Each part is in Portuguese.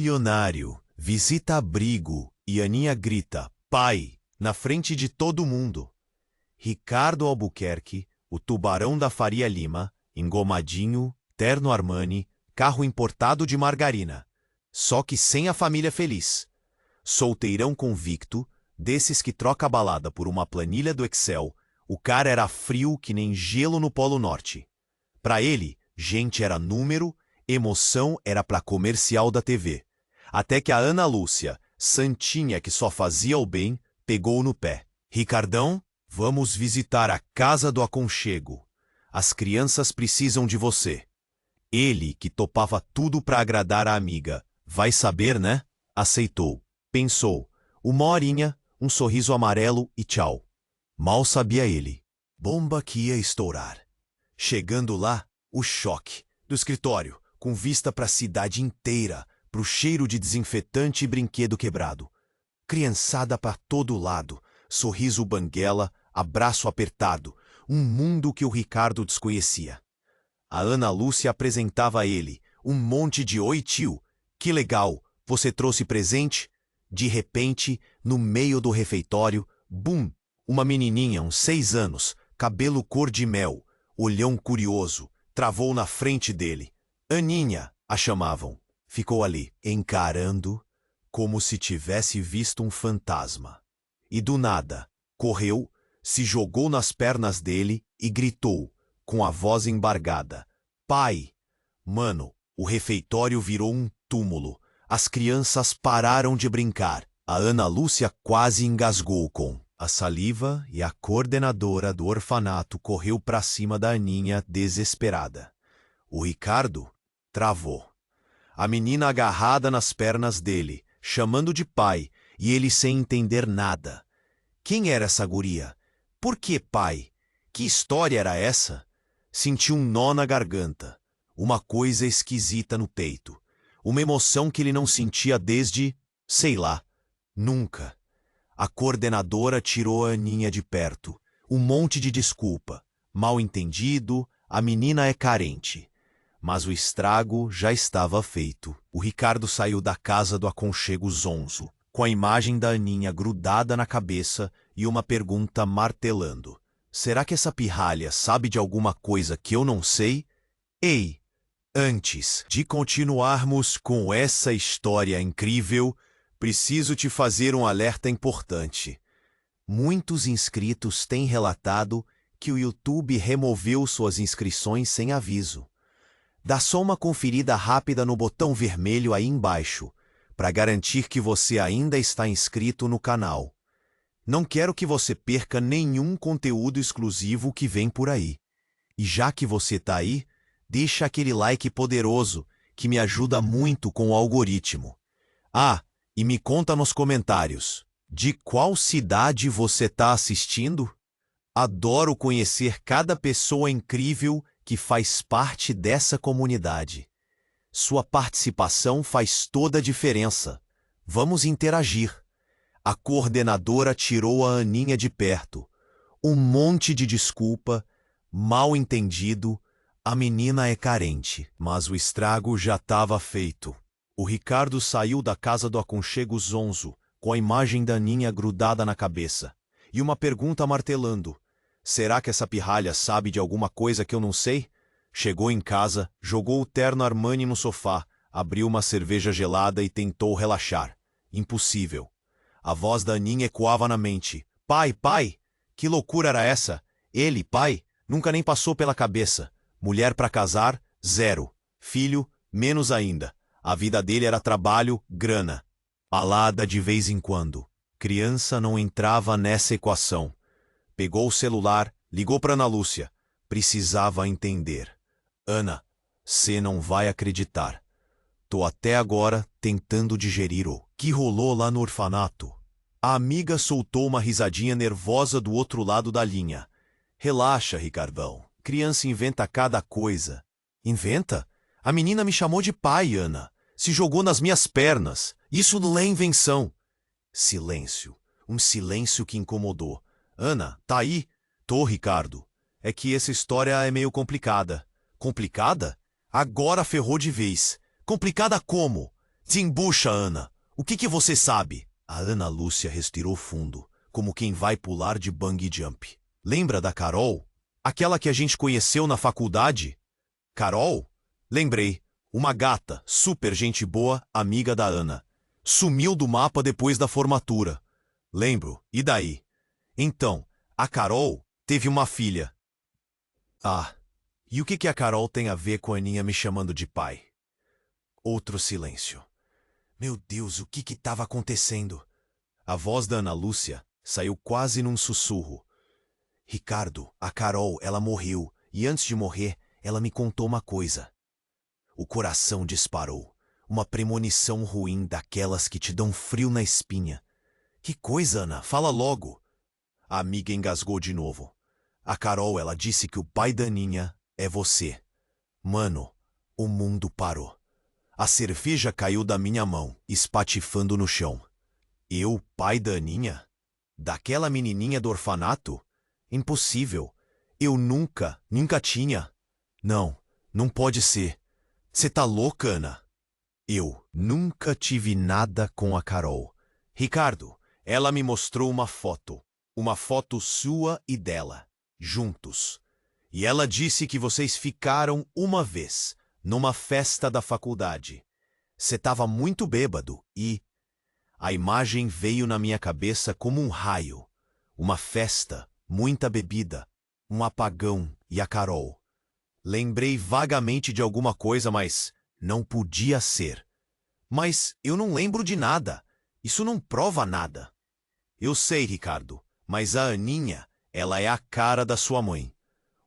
milionário visita abrigo e Aninha grita, pai, na frente de todo mundo. Ricardo Albuquerque, o tubarão da Faria Lima, engomadinho, terno Armani, carro importado de margarina. Só que sem a família feliz. Solteirão convicto, desses que troca a balada por uma planilha do Excel, o cara era frio que nem gelo no Polo Norte. Pra ele, gente era número, emoção era pra comercial da TV. Até que a Ana Lúcia, santinha que só fazia o bem, pegou no pé. Ricardão, vamos visitar a Casa do Aconchego. As crianças precisam de você. Ele, que topava tudo pra agradar a amiga, vai saber, né? Aceitou. Pensou. Uma horinha, um sorriso amarelo e tchau. Mal sabia ele. Bomba que ia estourar. Chegando lá, o choque. Do escritório, com vista pra cidade inteira, pro cheiro de desinfetante e brinquedo quebrado. Criançada pra todo lado, sorriso banguela, abraço apertado, um mundo que o Ricardo desconhecia. A Ana Lúcia apresentava a ele, um monte de oi tio, que legal, você trouxe presente? De repente, no meio do refeitório, bum, uma menininha, uns 6 anos, cabelo cor de mel, olhão curioso, travou na frente dele. Aninha, a chamavam. Ficou ali, encarando, como se tivesse visto um fantasma. E do nada, correu, se jogou nas pernas dele e gritou, com a voz embargada. Pai! Mano, o refeitório virou um túmulo. As crianças pararam de brincar. A Ana Lúcia quase engasgou com a saliva e a coordenadora do orfanato correu pra cima da Aninha desesperada. O Ricardo travou. A menina agarrada nas pernas dele, chamando de pai, e ele sem entender nada. Quem era essa guria? Por que pai? Que história era essa? Sentiu um nó na garganta, uma coisa esquisita no peito, uma emoção que ele não sentia desde, sei lá, nunca. A coordenadora tirou a Aninha de perto, um monte de desculpa, mal entendido, a menina é carente. Mas o estrago já estava feito. O Ricardo saiu da Casa do Aconchego zonzo, com a imagem da Aninha grudada na cabeça e uma pergunta martelando. Será que essa pirralha sabe de alguma coisa que eu não sei? Ei, antes de continuarmos com essa história incrível, preciso te fazer um alerta importante. Muitos inscritos têm relatado que o YouTube removeu suas inscrições sem aviso. Dá só uma conferida rápida no botão vermelho aí embaixo, para garantir que você ainda está inscrito no canal. Não quero que você perca nenhum conteúdo exclusivo que vem por aí. E já que você tá aí, deixa aquele like poderoso, que me ajuda muito com o algoritmo. Ah, e me conta nos comentários, de qual cidade você tá assistindo? Adoro conhecer cada pessoa incrível que faz parte dessa comunidade. Sua participação faz toda a diferença. Vamos interagir. A coordenadora tirou a Aninha de perto. Um monte de desculpa, mal entendido, a menina é carente. Mas o estrago já estava feito. O Ricardo saiu da Casa do Aconchego zonzo, com a imagem da Aninha grudada na cabeça, e uma pergunta martelando. Será que essa pirralha sabe de alguma coisa que eu não sei? Chegou em casa, jogou o terno Armani no sofá, abriu uma cerveja gelada e tentou relaxar. Impossível. A voz da Aninha ecoava na mente. Pai, pai! Que loucura era essa? Ele, pai, nunca nem passou pela cabeça. Mulher pra casar, zero. Filho, menos ainda. A vida dele era trabalho, grana. Balada de vez em quando. Criança não entrava nessa equação. Pegou o celular, ligou para Ana Lúcia. Precisava entender. Ana, cê não vai acreditar. Tô até agora tentando digerir o que rolou lá no orfanato. A amiga soltou uma risadinha nervosa do outro lado da linha. Relaxa, Ricardão. Criança inventa cada coisa. Inventa? A menina me chamou de pai, Ana. Se jogou nas minhas pernas. Isso não é invenção. Silêncio. Um silêncio que incomodou. Ana, tá aí? Tô, Ricardo. É que essa história é meio complicada. Complicada? Agora ferrou de vez. Complicada como? Desembucha, Ana. O que você sabe? A Ana Lúcia respirou fundo, como quem vai pular de bungee jump. Lembra da Carol? Aquela que a gente conheceu na faculdade? Carol? Lembrei. Uma gata, super gente boa, amiga da Ana. Sumiu do mapa depois da formatura. Lembro. E daí? Então, a Carol teve uma filha. Ah, e o que a Carol tem a ver com a Aninha me chamando de pai? Outro silêncio. Meu Deus, o que estava acontecendo? A voz da Ana Lúcia saiu quase num sussurro. Ricardo, a Carol, ela morreu, e antes de morrer, ela me contou uma coisa. O coração disparou. Uma premonição ruim daquelas que te dão frio na espinha. Que coisa, Ana? Fala logo. A amiga engasgou de novo. A Carol, ela disse que o pai da Aninha é você. Mano, o mundo parou. A cerveja caiu da minha mão, espatifando no chão. Eu, pai da Aninha? Daquela menininha do orfanato? Impossível. Eu nunca tinha. Não, não pode ser. Você tá louca, Ana? Eu nunca tive nada com a Carol. Ricardo, ela me mostrou uma foto. Uma foto sua e dela, juntos. E ela disse que vocês ficaram uma vez, numa festa da faculdade. Você tava muito bêbado e... A imagem veio na minha cabeça como um raio. Uma festa, muita bebida, um apagão e a Carol. Lembrei vagamente de alguma coisa, mas não podia ser. Mas eu não lembro de nada. Isso não prova nada. Eu sei, Ricardo, mas a Aninha, ela é a cara da sua mãe.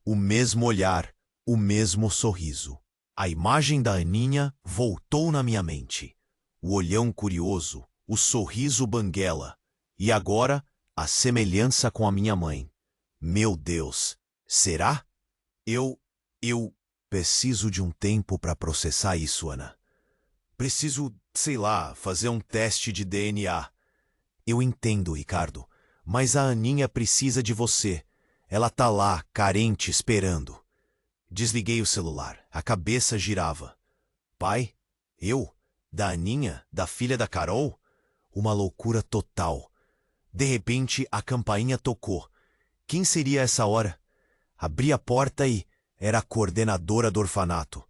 O mesmo olhar, o mesmo sorriso. A imagem da Aninha voltou na minha mente. O olhão curioso, o sorriso banguela. E agora, a semelhança com a minha mãe. Meu Deus, será? Eu preciso de um tempo para processar isso, Ana. Preciso, sei lá, fazer um teste de DNA. Eu entendo, Ricardo, mas a Aninha precisa de você. Ela tá lá, carente, esperando. Desliguei o celular. A cabeça girava. Pai? Eu? Da Aninha? Da filha da Carol? Uma loucura total. De repente, a campainha tocou. Quem seria essa hora? Abri a porta e... Era a coordenadora do orfanato.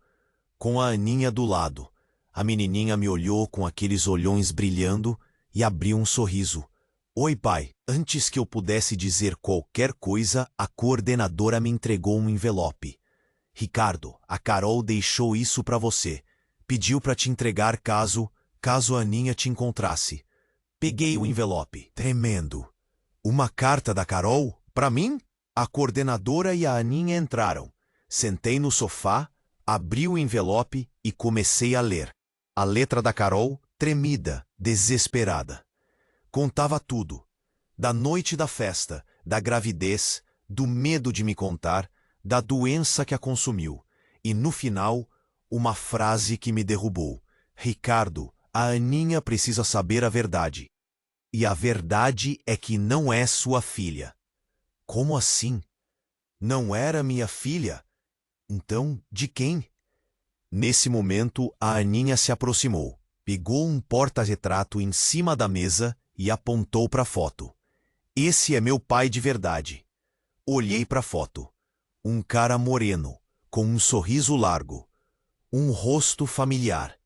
Com a Aninha do lado. A menininha me olhou com aqueles olhões brilhando e abriu um sorriso. Oi, pai. Antes que eu pudesse dizer qualquer coisa, a coordenadora me entregou um envelope. Ricardo, a Carol deixou isso para você. Pediu para te entregar caso a Aninha te encontrasse. Peguei o envelope. Tremendo. Uma carta da Carol? Para mim? A coordenadora e a Aninha entraram. Sentei no sofá, abri o envelope e comecei a ler. A letra da Carol, tremida, desesperada. Contava tudo. Da noite da festa, da gravidez, do medo de me contar, da doença que a consumiu. E no final, uma frase que me derrubou. Ricardo, a Aninha precisa saber a verdade. E a verdade é que não é sua filha. Como assim? Não era minha filha? Então, de quem? Nesse momento, a Aninha se aproximou, pegou um porta-retrato em cima da mesa e apontou para a foto. Esse é meu pai de verdade. Olhei para a foto. Um cara moreno, com um sorriso largo. Um rosto familiar.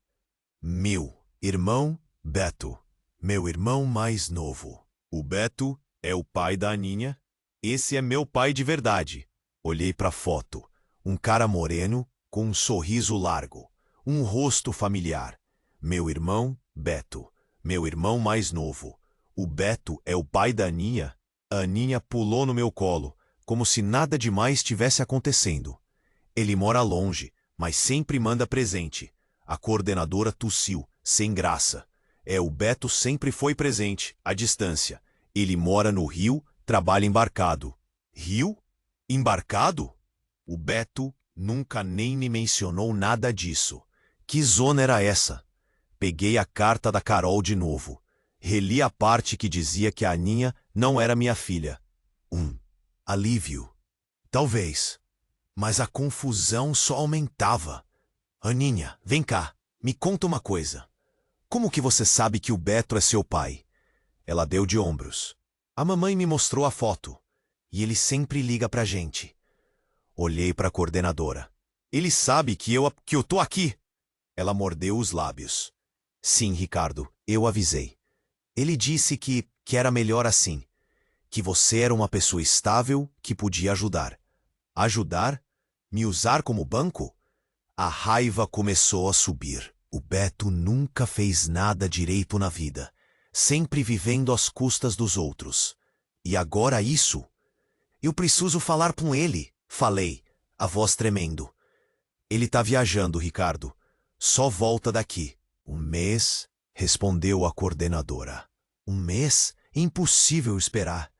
Meu irmão Beto. Meu irmão mais novo. O Beto é o pai da Aninha? Esse é meu pai de verdade. Olhei para a foto. Um cara moreno, com um sorriso largo. Um rosto familiar. Meu irmão Beto. Meu irmão mais novo. O Beto é o pai da Aninha? A Aninha pulou no meu colo, como se nada demais tivesse acontecendo. Ele mora longe, mas sempre manda presente. A coordenadora tossiu, sem graça. O Beto sempre foi presente, à distância. Ele mora no Rio, trabalha embarcado. Rio? Embarcado? O Beto nunca nem me mencionou nada disso. Que zona era essa? Peguei a carta da Carol de novo. Reli a parte que dizia que a Aninha não era minha filha. Alívio. Talvez. Mas a confusão só aumentava. Aninha, vem cá. Me conta uma coisa. Como que você sabe que o Beto é seu pai? Ela deu de ombros. A mamãe me mostrou a foto. E ele sempre liga pra gente. Olhei pra coordenadora. Ele sabe que eu tô aqui. Ela mordeu os lábios. Sim, Ricardo, eu avisei. Ele disse que era melhor assim. Que você era uma pessoa estável que podia ajudar. Ajudar? Me usar como banco? A raiva começou a subir. O Beto nunca fez nada direito na vida, sempre vivendo às custas dos outros. E agora isso? Eu preciso falar com ele, falei, a voz tremendo. Ele tá viajando, Ricardo. Só volta daqui. Um mês, respondeu a coordenadora. Um mês? Impossível esperar.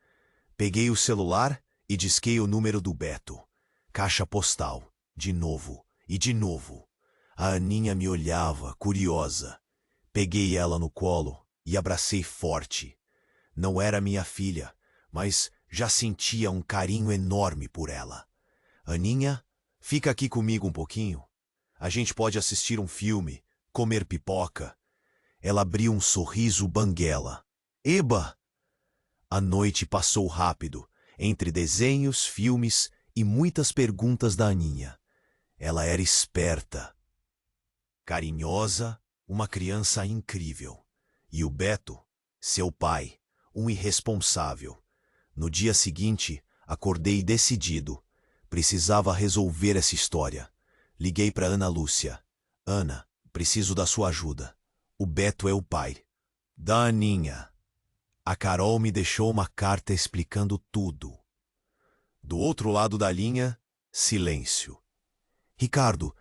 Peguei o celular e disquei o número do Beto. Caixa postal. De novo e de novo. A Aninha me olhava, curiosa. Peguei ela no colo e abracei forte. Não era minha filha, mas já sentia um carinho enorme por ela. Aninha, fica aqui comigo um pouquinho. A gente pode assistir um filme, comer pipoca. Ela abriu um sorriso banguela. Eba! A noite passou rápido, entre desenhos, filmes e muitas perguntas da Aninha. Ela era esperta, carinhosa, uma criança incrível. E o Beto, seu pai, um irresponsável. No dia seguinte, acordei decidido. Precisava resolver essa história. Liguei para Ana Lúcia. Ana, preciso da sua ajuda. O Beto é o pai da Aninha. A Carol me deixou uma carta explicando tudo. Do outro lado da linha, silêncio. Ricardo,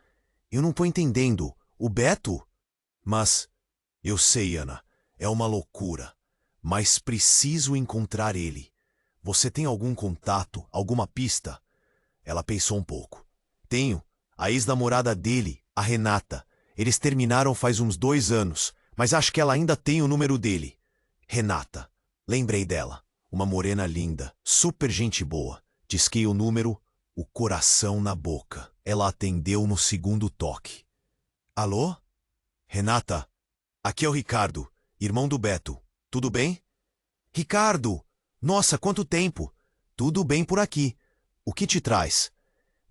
eu não tô entendendo. O Beto? Mas, eu sei, Ana, é uma loucura. Mas preciso encontrar ele. Você tem algum contato, alguma pista? Ela pensou um pouco. Tenho. A ex-namorada dele, a Renata. Eles terminaram faz uns 2 anos, mas acho que ela ainda tem o número dele. Renata. Lembrei dela. Uma morena linda, super gente boa. Disquei o número, o coração na boca. Ela atendeu no segundo toque. Alô? Renata, aqui é o Ricardo, irmão do Beto. Tudo bem? Ricardo! Nossa, quanto tempo! Tudo bem por aqui. O que te traz?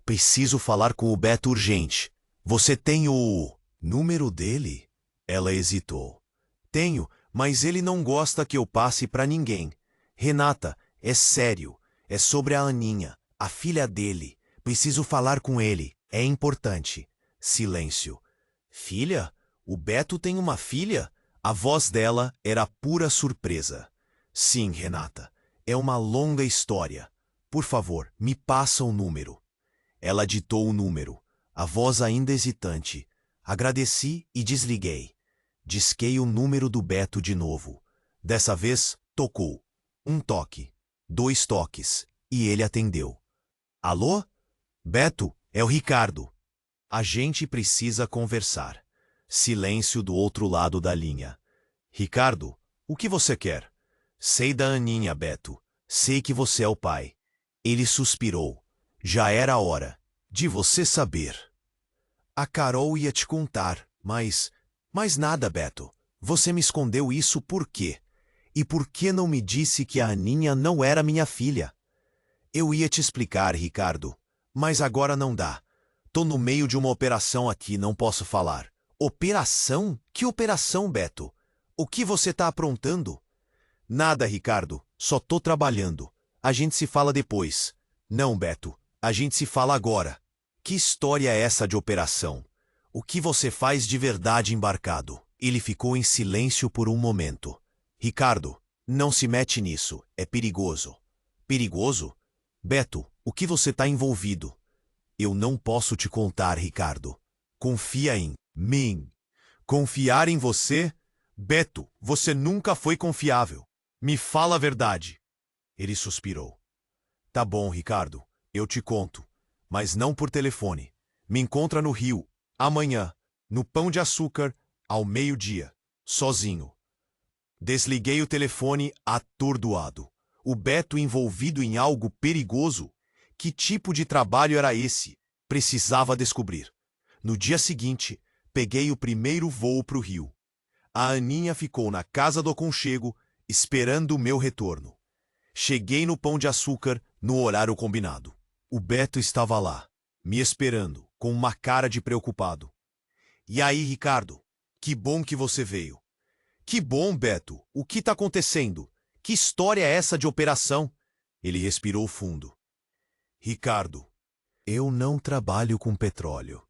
Preciso falar com o Beto urgente. Você tem o número dele? Ela hesitou. Tenho, mas ele não gosta que eu passe pra ninguém. Renata, é sério. É sobre a Aninha, a filha dele. Preciso falar com ele. É importante. Silêncio. Filha? O Beto tem uma filha? A voz dela era pura surpresa. Sim, Renata. É uma longa história. Por favor, me passa o número. Ela ditou o número, a voz ainda hesitante. Agradeci e desliguei. Disquei o número do Beto de novo. Dessa vez, tocou. 1 toque, 2 toques, e ele atendeu. Alô? Beto, é o Ricardo. A gente precisa conversar. Silêncio do outro lado da linha. Ricardo, o que você quer? Sei da Aninha, Beto. Sei que você é o pai. Ele suspirou. Já era a hora de você saber. A Carol ia te contar, mas nada, Beto. Você me escondeu isso por quê? E por que não me disse que a Aninha não era minha filha? Eu ia te explicar, Ricardo, mas agora não dá. Tô no meio de uma operação aqui, não posso falar. Operação? Que operação, Beto? O que você tá aprontando? Nada, Ricardo. Só tô trabalhando. A gente se fala depois. Não, Beto. A gente se fala agora. Que história é essa de operação? O que você faz de verdade embarcado? Ele ficou em silêncio por um momento. Ricardo, não se mete nisso. É perigoso. Perigoso? Beto, o que você tá envolvido? Eu não posso te contar, Ricardo. Confia em mim. Confiar em você? Beto, você nunca foi confiável. Me fala a verdade. Ele suspirou. Tá bom, Ricardo. Eu te conto. Mas não por telefone. Me encontra no Rio, amanhã, no Pão de Açúcar, ao meio-dia, sozinho. Desliguei o telefone atordoado. O Beto envolvido em algo perigoso? Que tipo de trabalho era esse? Precisava descobrir. No dia seguinte, peguei o primeiro voo para o Rio. A Aninha ficou na casa do aconchego, esperando o meu retorno. Cheguei no Pão de Açúcar no horário combinado. O Beto estava lá, me esperando, com uma cara de preocupado. E aí, Ricardo? Que bom que você veio. Que bom, Beto. O que está acontecendo? Que história é essa de operação? Ele respirou fundo. Ricardo, eu não trabalho com petróleo.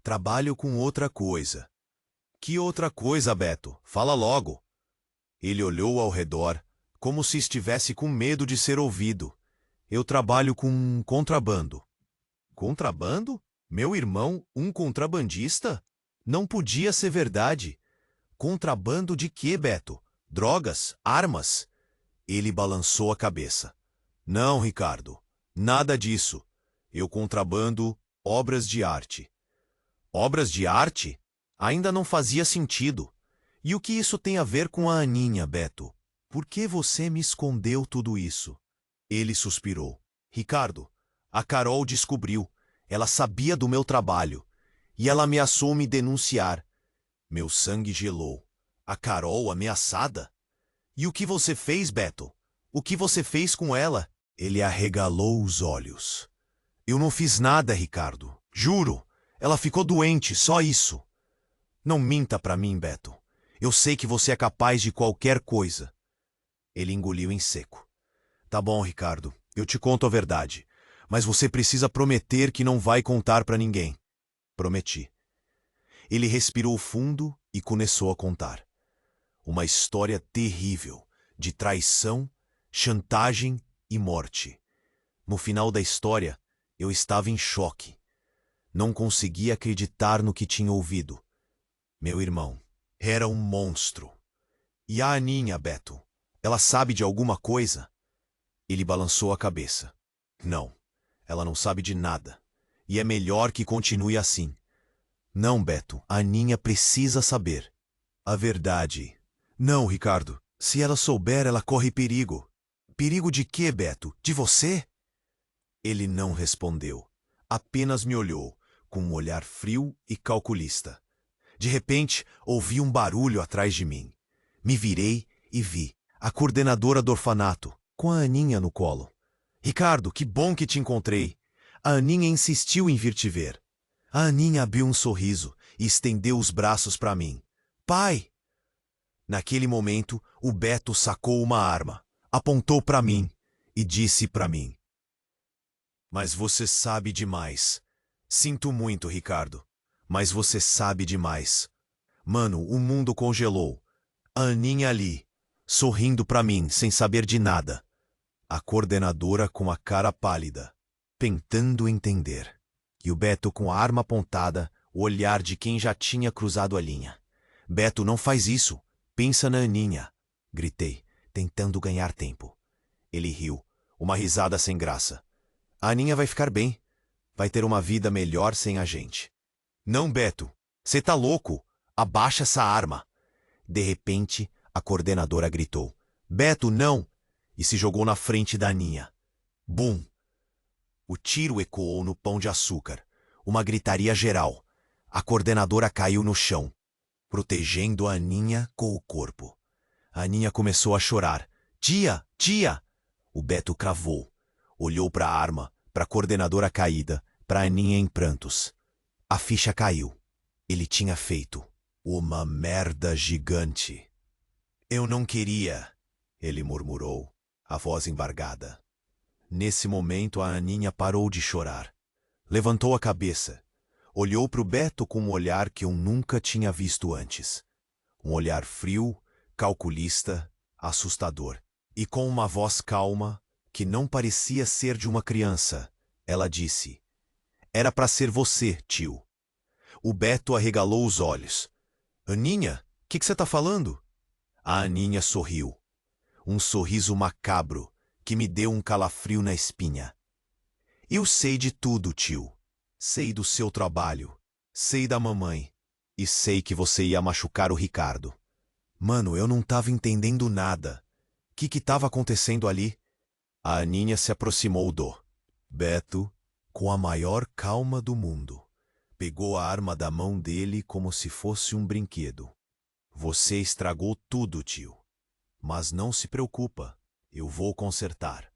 Trabalho com outra coisa. Que outra coisa, Beto? Fala logo. Ele olhou ao redor, como se estivesse com medo de ser ouvido. Eu trabalho com contrabando. Contrabando? Meu irmão, um contrabandista? Não podia ser verdade. Contrabando de quê, Beto? Drogas? Armas? Ele balançou a cabeça. Não, Ricardo, nada disso. Eu contrabando obras de arte. Obras de arte? Ainda não fazia sentido. E o que isso tem a ver com a Aninha, Beto? Por que você me escondeu tudo isso? Ele suspirou. Ricardo, a Carol descobriu. Ela sabia do meu trabalho. E ela ameaçou me denunciar. Meu sangue gelou. A Carol ameaçada? E o que você fez, Beto? O que você fez com ela? Ele arregalou os olhos. Eu não fiz nada, Ricardo. Juro. Ela ficou doente, só isso. Não minta pra mim, Beto. Eu sei que você é capaz de qualquer coisa. Ele engoliu em seco. Tá bom, Ricardo. Eu te conto a verdade. Mas você precisa prometer que não vai contar pra ninguém. Prometi. Ele respirou fundo e começou a contar. Uma história terrível, de traição, chantagem e morte. No final da história, eu estava em choque. Não conseguia acreditar no que tinha ouvido. Meu irmão era um monstro. E a Aninha, Beto? Ela sabe de alguma coisa? Ele balançou a cabeça. Não, ela não sabe de nada. E é melhor que continue assim. Não, Beto, a Aninha precisa saber. A verdade. Não, Ricardo. Se ela souber, ela corre perigo. Perigo de quê, Beto? De você? Ele não respondeu. Apenas me olhou, com um olhar frio e calculista. De repente, ouvi um barulho atrás de mim. Me virei e vi a coordenadora do orfanato, com a Aninha no colo. Ricardo, que bom que te encontrei. A Aninha insistiu em vir te ver. A Aninha abriu um sorriso e estendeu os braços para mim. Pai! Naquele momento, o Beto sacou uma arma, apontou para mim e disse para mim. Mas você sabe demais. Sinto muito, Ricardo, mas você sabe demais. Mano, o mundo congelou. A Aninha ali, sorrindo para mim, sem saber de nada. A coordenadora com a cara pálida, tentando entender. E o Beto com a arma apontada, o olhar de quem já tinha cruzado a linha. Beto, não faz isso. Pensa na Aninha, gritei, tentando ganhar tempo. Ele riu, uma risada sem graça. A Aninha vai ficar bem. Vai ter uma vida melhor sem a gente. Não, Beto. Você tá louco? Abaixa essa arma. De repente, a coordenadora gritou. Beto, não! E se jogou na frente da Aninha. Bum! O tiro ecoou no Pão de Açúcar. Uma gritaria geral. A coordenadora caiu no chão, protegendo a Aninha com o corpo. A Aninha começou a chorar. Tia! Tia! O Beto cravou. Olhou para a arma, para a coordenadora caída, para a Aninha em prantos. A ficha caiu. Ele tinha feito uma merda gigante. Eu não queria, ele murmurou, a voz embargada. Nesse momento, a Aninha parou de chorar. Levantou a cabeça. Olhou para o Beto com um olhar que eu nunca tinha visto antes. Um olhar frio, calculista, assustador. E com uma voz calma, que não parecia ser de uma criança, ela disse: Era para ser você, tio. O Beto arregalou os olhos. Aninha, o que você tá falando? A Aninha sorriu. Um sorriso macabro que me deu um calafrio na espinha. Eu sei de tudo, tio. Sei do seu trabalho. Sei da mamãe. E sei que você ia machucar o Ricardo. Mano, eu não tava entendendo nada. O que tava acontecendo ali? A Aninha se aproximou do Beto com a maior calma do mundo. Pegou a arma da mão dele como se fosse um brinquedo. Você estragou tudo, tio. Mas não se preocupa, eu vou consertar.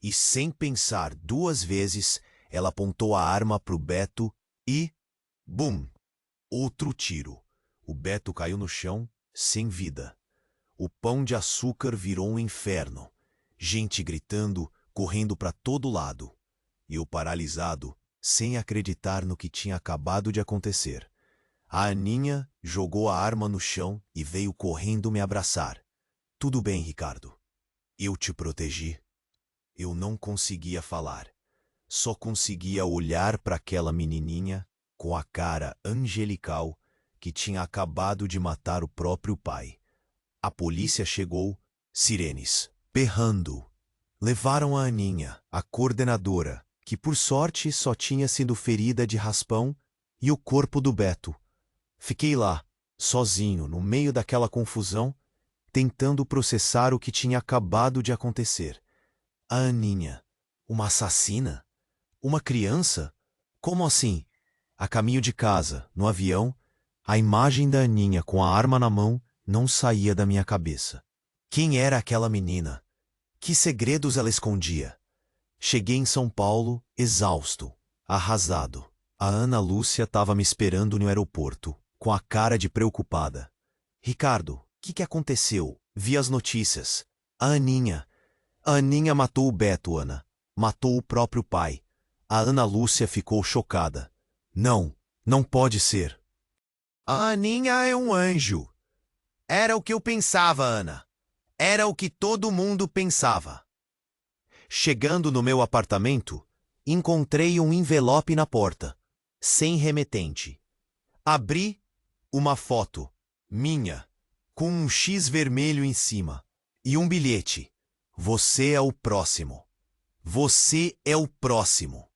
E sem pensar 2 vezes, ela apontou a arma pro Beto e... bum! Outro tiro. O Beto caiu no chão, sem vida. O Pão de Açúcar virou um inferno. Gente gritando, correndo para todo lado. E eu paralisado, sem acreditar no que tinha acabado de acontecer. A Aninha jogou a arma no chão e veio correndo me abraçar. Tudo bem, Ricardo. Eu te protegi. Eu não conseguia falar. Só conseguia olhar para aquela menininha com a cara angelical que tinha acabado de matar o próprio pai. A polícia chegou, sirenes, berrando. Levaram a Aninha, a coordenadora, que por sorte só tinha sido ferida de raspão, e o corpo do Beto. Fiquei lá, sozinho, no meio daquela confusão, tentando processar o que tinha acabado de acontecer. A Aninha, uma assassina? Uma criança? Como assim? A caminho de casa, no avião, a imagem da Aninha com a arma na mão não saía da minha cabeça. Quem era aquela menina? Que segredos ela escondia? Cheguei em São Paulo, exausto, arrasado. A Ana Lúcia estava me esperando no aeroporto, com a cara de preocupada. Ricardo, o que aconteceu? Vi as notícias. A Aninha matou o Beto, Ana. Matou o próprio pai. A Ana Lúcia ficou chocada. Não, não pode ser. A Aninha é um anjo. Era o que eu pensava, Ana. Era o que todo mundo pensava. Chegando no meu apartamento, encontrei um envelope na porta, sem remetente. Abri uma foto, minha, com um X vermelho em cima, e um bilhete. Você é o próximo. Você é o próximo.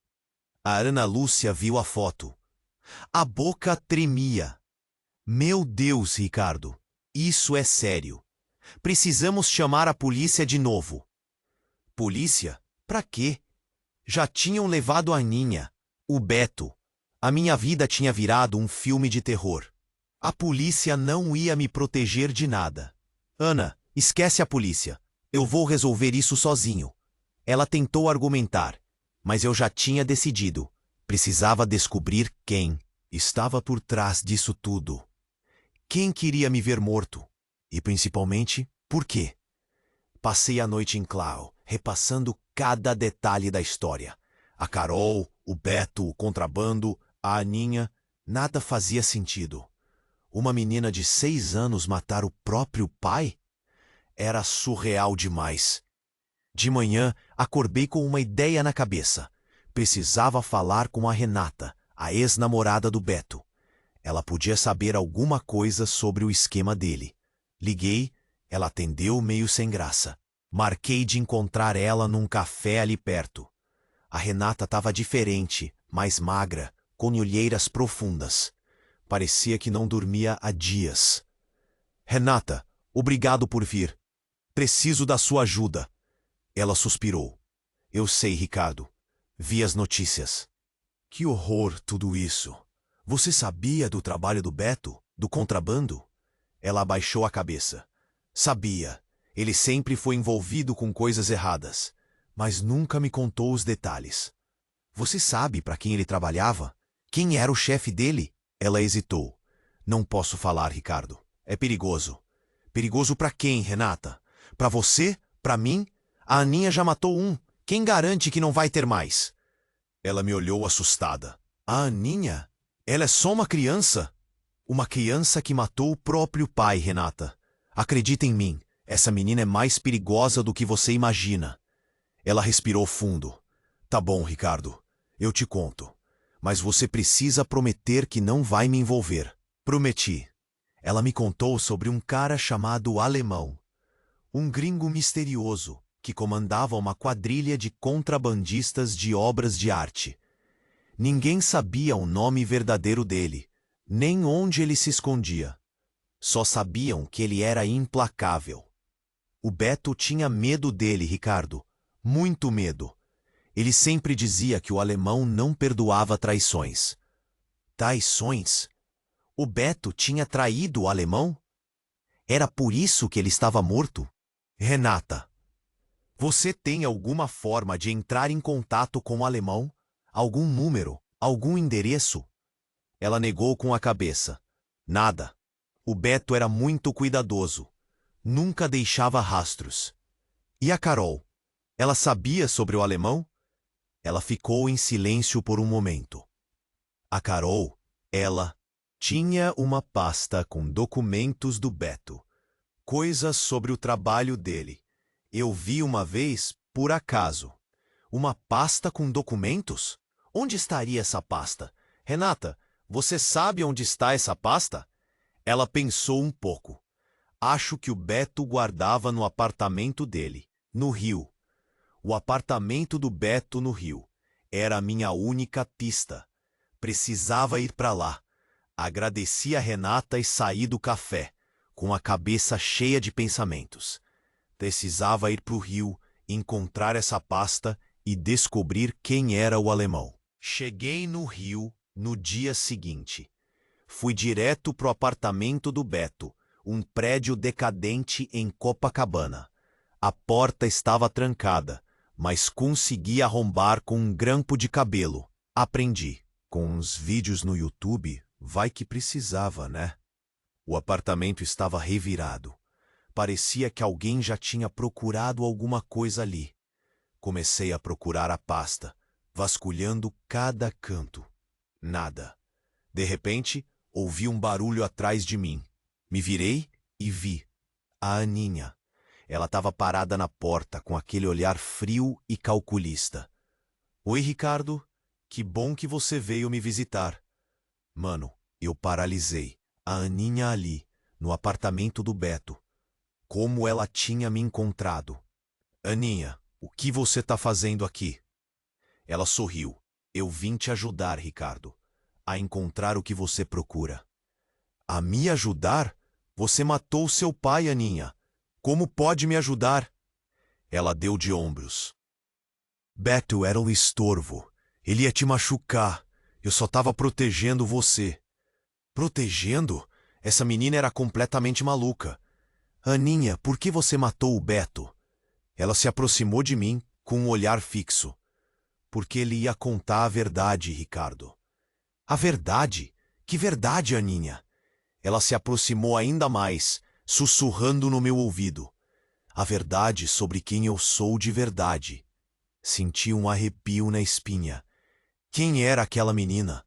A Ana Lúcia viu a foto. A boca tremia. Meu Deus, Ricardo, isso é sério. Precisamos chamar a polícia de novo. Polícia? Pra quê? Já tinham levado a Aninha, o Beto. A minha vida tinha virado um filme de terror. A polícia não ia me proteger de nada. Ana, esquece a polícia. Eu vou resolver isso sozinho. Ela tentou argumentar, mas eu já tinha decidido. Precisava descobrir quem estava por trás disso tudo. Quem queria me ver morto? E principalmente, por quê? Passei a noite em claro, repassando cada detalhe da história. A Carol, o Beto, o contrabando, a Aninha, nada fazia sentido. Uma menina de 6 anos matar o próprio pai? Era surreal demais. De manhã, acordei com uma ideia na cabeça. Precisava falar com a Renata, a ex-namorada do Beto. Ela podia saber alguma coisa sobre o esquema dele. Liguei, ela atendeu meio sem graça. Marquei de encontrar ela num café ali perto. A Renata estava diferente, mais magra, com olheiras profundas. Parecia que não dormia há dias. Renata, obrigado por vir. Preciso da sua ajuda. Ela suspirou. Eu sei, Ricardo. Vi as notícias. Que horror tudo isso. Você sabia do trabalho do Beto, do contrabando? Ela abaixou a cabeça. Sabia. Ele sempre foi envolvido com coisas erradas, mas nunca me contou os detalhes. Você sabe para quem ele trabalhava? Quem era o chefe dele? Ela hesitou. Não posso falar, Ricardo. É perigoso. Perigoso para quem, Renata? Para você? Para mim? A Aninha já matou um. Quem garante que não vai ter mais? Ela me olhou assustada. A Aninha? Ela é só uma criança? Uma criança que matou o próprio pai, Renata. Acredita em mim. Essa menina é mais perigosa do que você imagina. Ela respirou fundo. Tá bom, Ricardo. Eu te conto. Mas você precisa prometer que não vai me envolver. Prometi. Ela me contou sobre um cara chamado Alemão. Um gringo misterioso que comandava uma quadrilha de contrabandistas de obras de arte. Ninguém sabia o nome verdadeiro dele, nem onde ele se escondia. Só sabiam que ele era implacável. O Beto tinha medo dele, Ricardo. Muito medo. Ele sempre dizia que o alemão não perdoava traições. Traições? O Beto tinha traído o alemão? Era por isso que ele estava morto? Renata, você tem alguma forma de entrar em contato com o alemão? Algum número? Algum endereço? Ela negou com a cabeça. Nada. O Beto era muito cuidadoso. Nunca deixava rastros. E a Carol? Ela sabia sobre o alemão? Ela ficou em silêncio por um momento. A Carol, ela, tinha uma pasta com documentos do Beto. Coisas sobre o trabalho dele. Eu vi uma vez, por acaso. Uma pasta com documentos? Onde estaria essa pasta? Renata, você sabe onde está essa pasta? Ela pensou um pouco. Acho que o Beto guardava no apartamento dele, no Rio. O apartamento do Beto no Rio. Era a minha única pista. Precisava ir para lá. Agradeci a Renata e saí do café, com a cabeça cheia de pensamentos. Precisava ir para o Rio, encontrar essa pasta e descobrir quem era o alemão. Cheguei no Rio no dia seguinte. Fui direto pro apartamento do Beto, um prédio decadente em Copacabana. A porta estava trancada, mas consegui arrombar com um grampo de cabelo. Aprendi. Com uns vídeos no YouTube, vai que precisava, né? O apartamento estava revirado. Parecia que alguém já tinha procurado alguma coisa ali. Comecei a procurar a pasta, vasculhando cada canto. Nada. De repente, ouvi um barulho atrás de mim. Me virei e vi a Aninha. Ela estava parada na porta com aquele olhar frio e calculista. Oi, Ricardo. Que bom que você veio me visitar. Mano, eu paralisei. A Aninha ali, no apartamento do Beto. Como ela tinha me encontrado. Aninha, o que você tá fazendo aqui? Ela sorriu. Eu vim te ajudar, Ricardo, a encontrar o que você procura. A me ajudar? Você matou seu pai, Aninha. Como pode me ajudar? Ela deu de ombros. Beto era um estorvo. Ele ia te machucar. Eu só estava protegendo você. Protegendo? Essa menina era completamente maluca. Aninha, por que você matou o Beto? Ela se aproximou de mim com um olhar fixo. Porque ele ia contar a verdade, Ricardo. A verdade? Que verdade, Aninha? Ela se aproximou ainda mais, sussurrando no meu ouvido. A verdade sobre quem eu sou de verdade. Senti um arrepio na espinha. Quem era aquela menina?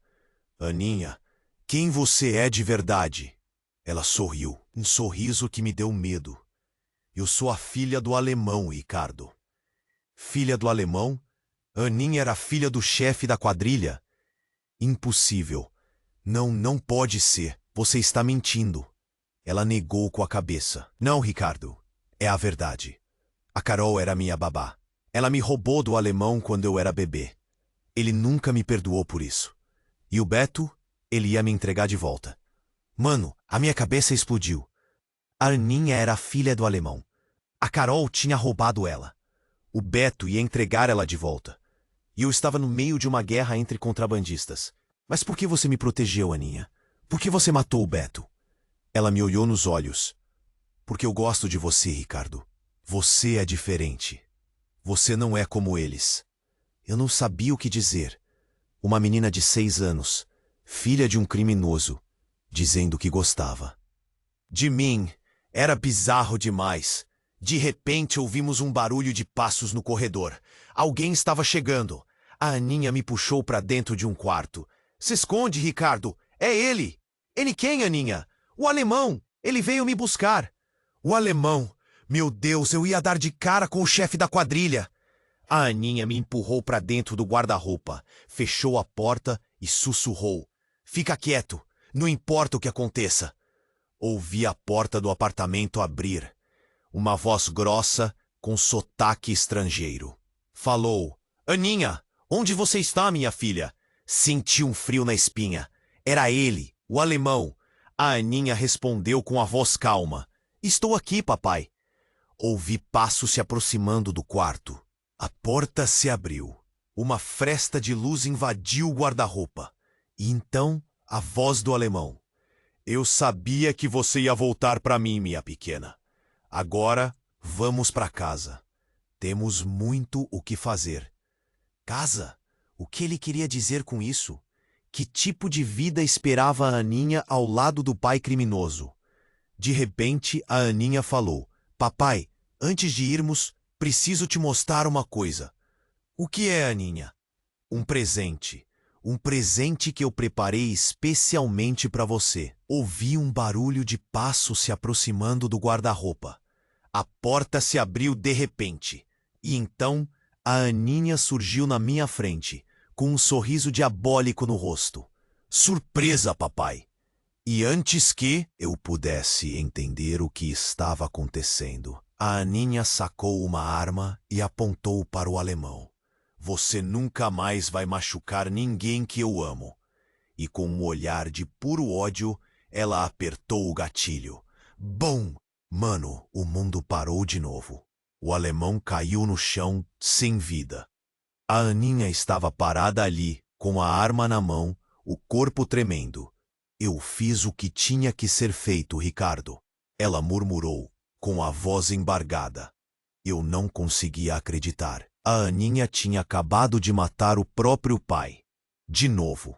Aninha, quem você é de verdade? Ela sorriu, um sorriso que me deu medo. Eu sou a filha do alemão, Ricardo. Filha do alemão? Aninha era filha do chefe da quadrilha? Impossível. Não pode ser. Você está mentindo. Ela negou com a cabeça. Não, Ricardo. É a verdade. A Carol era minha babá. Ela me roubou do alemão quando eu era bebê. Ele nunca me perdoou por isso. E o Beto, ele ia me entregar de volta. Mano, a minha cabeça explodiu. A Aninha era a filha do alemão. A Carol tinha roubado ela. O Beto ia entregar ela de volta. E eu estava no meio de uma guerra entre contrabandistas. Mas por que você me protegeu, Aninha? Por que você matou o Beto? Ela me olhou nos olhos. Porque eu gosto de você, Ricardo. Você é diferente. Você não é como eles. Eu não sabia o que dizer. Uma menina de 6 anos, filha de um criminoso, dizendo que gostava. De mim, era bizarro demais. De repente ouvimos um barulho de passos no corredor. Alguém estava chegando. A Aninha me puxou para dentro de um quarto. Se esconde, Ricardo. É ele. Ele quem, Aninha? O alemão. Ele veio me buscar. O alemão. Meu Deus, eu ia dar de cara com o chefe da quadrilha. A Aninha me empurrou para dentro do guarda-roupa, fechou a porta e sussurrou. Fica quieto. Não importa o que aconteça. Ouvi a porta do apartamento abrir. Uma voz grossa, com sotaque estrangeiro. Falou. Aninha, onde você está, minha filha? Senti um frio na espinha. Era ele, o alemão. A Aninha respondeu com a voz calma. Estou aqui, papai. Ouvi passos se aproximando do quarto. A porta se abriu. Uma fresta de luz invadiu o guarda-roupa. E então, a voz do alemão. Eu sabia que você ia voltar para mim, minha pequena. Agora, vamos para casa. Temos muito o que fazer. Casa? O que ele queria dizer com isso? Que tipo de vida esperava a Aninha ao lado do pai criminoso? De repente, a Aninha falou: Papai, antes de irmos, preciso te mostrar uma coisa. O que é, Aninha? Um presente. Um presente que eu preparei especialmente para você. Ouvi um barulho de passos se aproximando do guarda-roupa. A porta se abriu de repente. E então, a Aninha surgiu na minha frente, com um sorriso diabólico no rosto. Surpresa, papai! E antes que eu pudesse entender o que estava acontecendo, a Aninha sacou uma arma e apontou para o alemão. Você nunca mais vai machucar ninguém que eu amo. E com um olhar de puro ódio, ela apertou o gatilho. Bom! Mano, o mundo parou de novo. O alemão caiu no chão, sem vida. A Aninha estava parada ali, com a arma na mão, o corpo tremendo. Eu fiz o que tinha que ser feito, Ricardo. Ela murmurou, com a voz embargada. Eu não conseguia acreditar. A Aninha tinha acabado de matar o próprio pai. De novo.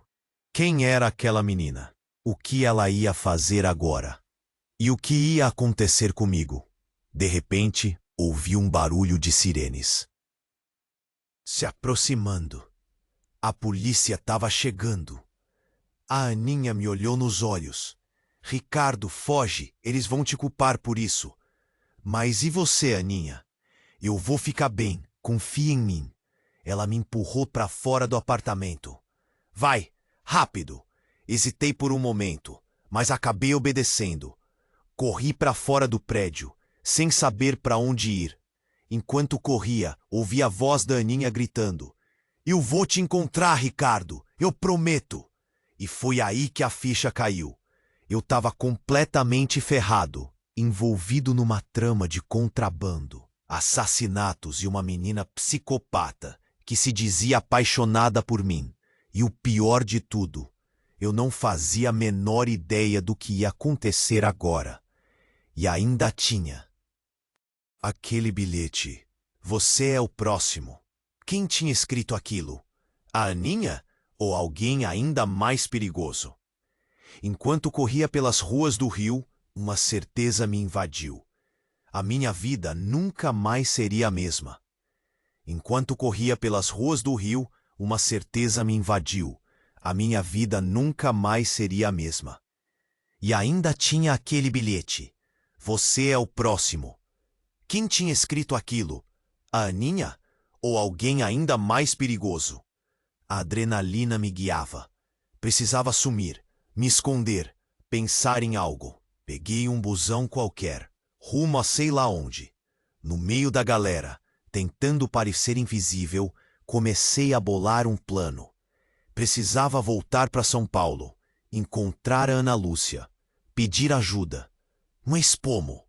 Quem era aquela menina? O que ela ia fazer agora? E o que ia acontecer comigo? De repente, ouvi um barulho de sirenes. Se aproximando. A polícia estava chegando. A Aninha me olhou nos olhos. Ricardo, foge, eles vão te culpar por isso. Mas e você, Aninha? Eu vou ficar bem, confia em mim. Ela me empurrou para fora do apartamento. Vai, rápido! Hesitei por um momento, mas acabei obedecendo. Corri para fora do prédio, sem saber para onde ir. Enquanto corria, ouvi a voz da Aninha gritando. Eu vou te encontrar, Ricardo, eu prometo. E foi aí que a ficha caiu. Eu estava completamente ferrado, envolvido numa trama de contrabando, assassinatos e uma menina psicopata que se dizia apaixonada por mim. E o pior de tudo, eu não fazia a menor ideia do que ia acontecer agora. E ainda tinha aquele bilhete. Você é o próximo. Quem tinha escrito aquilo? A Aninha? Ou alguém ainda mais perigoso? Enquanto corria pelas ruas do Rio, uma certeza me invadiu. A minha vida nunca mais seria a mesma. Enquanto corria pelas ruas do Rio, uma certeza me invadiu. A minha vida nunca mais seria a mesma. E ainda tinha aquele bilhete. Você é o próximo. Quem tinha escrito aquilo? A Aninha? Ou alguém ainda mais perigoso? A adrenalina me guiava. Precisava sumir, me esconder, pensar em algo. Peguei um busão qualquer, rumo a sei lá onde. No meio da galera, tentando parecer invisível, comecei a bolar um plano. Precisava voltar para São Paulo, encontrar a Ana Lúcia, pedir ajuda. Mas como?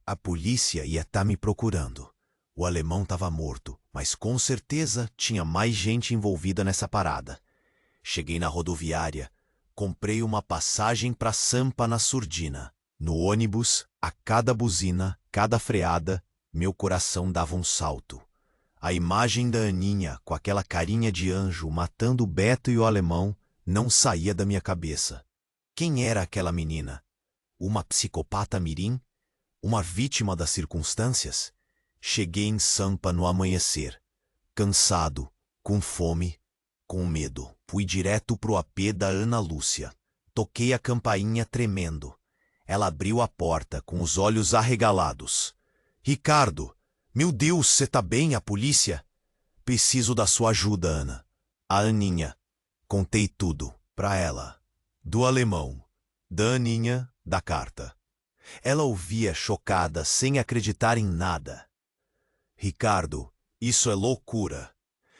A polícia ia estar me procurando. O alemão estava morto, mas com certeza tinha mais gente envolvida nessa parada. Cheguei na rodoviária, comprei uma passagem para Sampa na surdina. No ônibus, a cada buzina, cada freada, meu coração dava um salto. A imagem da Aninha, com aquela carinha de anjo matando o Beto e o alemão, não saía da minha cabeça. Quem era aquela menina? Uma psicopata mirim? Uma vítima das circunstâncias? Cheguei em Sampa no amanhecer. Cansado, com fome, com medo. Fui direto pro AP da Ana Lúcia. Toquei a campainha tremendo. Ela abriu a porta com os olhos arregalados. Ricardo, meu Deus, você tá bem, a polícia? Preciso da sua ajuda, Ana. A Aninha. Contei tudo pra ela. Do alemão, da Aninha, da carta. Ela ouvia chocada, sem acreditar em nada. Ricardo, isso é loucura.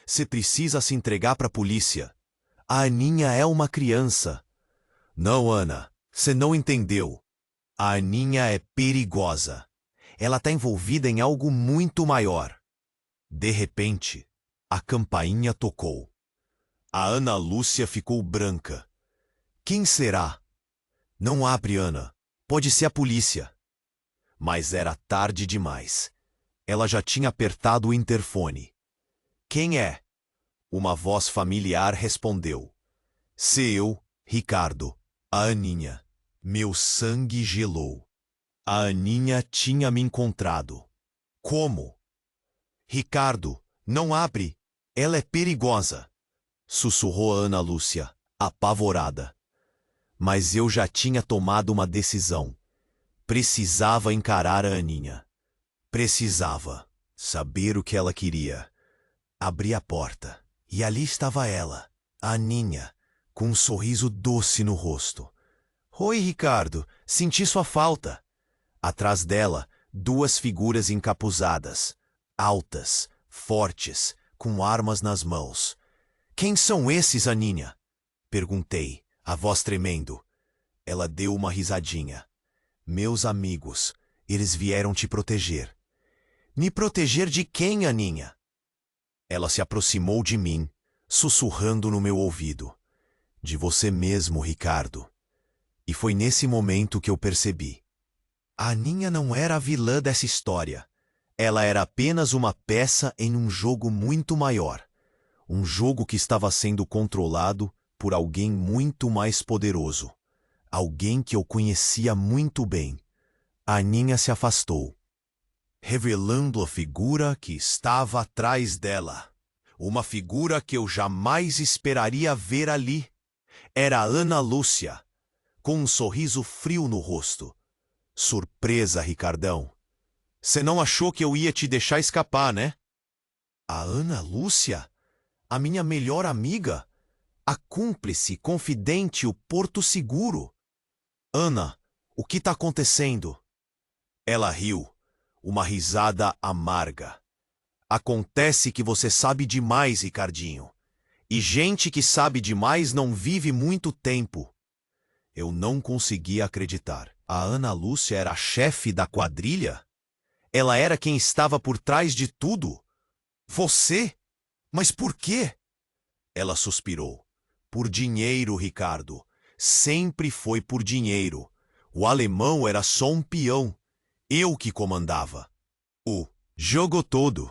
Você precisa se entregar pra polícia. A Aninha é uma criança. Não, Ana, você não entendeu. A Aninha é perigosa. Ela tá envolvida em algo muito maior. De repente, a campainha tocou. A Ana Lúcia ficou branca. Quem será? Não abre, Ana. Pode ser a polícia. Mas era tarde demais. Ela já tinha apertado o interfone. Quem é? Uma voz familiar respondeu. Eu, Ricardo, a Aninha. Meu sangue gelou. A Aninha tinha me encontrado. Como? Ricardo, não abre. Ela é perigosa. Sussurrou Ana Lúcia, apavorada. Mas eu já tinha tomado uma decisão. Precisava encarar a Aninha. Precisava saber o que ela queria. Abri a porta e ali estava ela, a Aninha, com um sorriso doce no rosto. Oi, Ricardo, senti sua falta. Atrás dela, duas figuras encapuzadas, altas, fortes, com armas nas mãos. Quem são esses, Aninha? Perguntei, a voz tremendo. Ela deu uma risadinha. Meus amigos, eles vieram te proteger. Me proteger de quem, Aninha? Ela se aproximou de mim, sussurrando no meu ouvido. De você mesmo, Ricardo. E foi nesse momento que eu percebi. A Aninha não era a vilã dessa história. Ela era apenas uma peça em um jogo muito maior. Um jogo que estava sendo controlado por alguém muito mais poderoso. Alguém que eu conhecia muito bem. A Aninha se afastou, revelando a figura que estava atrás dela. Uma figura que eu jamais esperaria ver ali. Era a Ana Lúcia, com um sorriso frio no rosto. Surpresa, Ricardão. Você não achou que eu ia te deixar escapar, né? A Ana Lúcia? A minha melhor amiga? A cúmplice, confidente, o porto seguro. Ana, o que está acontecendo? Ela riu, uma risada amarga. Acontece que você sabe demais, Ricardinho. E gente que sabe demais não vive muito tempo. Eu não conseguia acreditar. A Ana Lúcia era a chefe da quadrilha? Ela era quem estava por trás de tudo? Você? Mas por quê? Ela suspirou. Por dinheiro, Ricardo. Sempre foi por dinheiro. O alemão era só um peão. Eu que comandava. O jogo todo.